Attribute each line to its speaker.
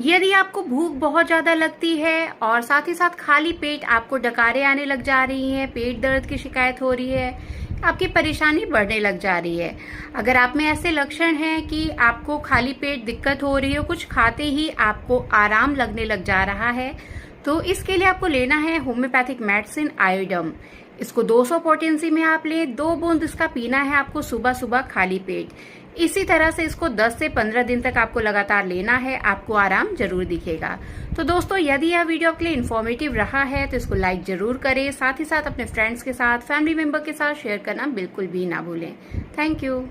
Speaker 1: यदि आपको भूख बहुत ज़्यादा लगती है और साथ ही साथ खाली पेट आपको डकारें आने लग जा रही हैं, पेट दर्द की शिकायत हो रही है, आपकी परेशानी बढ़ने लग जा रही है, अगर आप में ऐसे लक्षण हैं कि आपको खाली पेट दिक्कत हो रही है, कुछ खाते ही आपको आराम लगने लग जा रहा है, तो इसके लिए आपको लेना है होम्योपैथिक मेडिसिन आयोडम। इसको 200 पोटेंसी में आप लें, 2 बूंद इसका पीना है आपको सुबह सुबह खाली पेट। इसी तरह से इसको 10 से 15 दिन तक आपको लगातार लेना है, आपको आराम जरूर दिखेगा। तो दोस्तों, यदि यह वीडियो आपके लिए इन्फॉर्मेटिव रहा है तो इसको लाइक जरूर करें, साथ ही साथ अपने फ्रेंड्स के साथ, फैमिली मेंबर के साथ शेयर करना बिल्कुल भी ना भूलें। Thank you.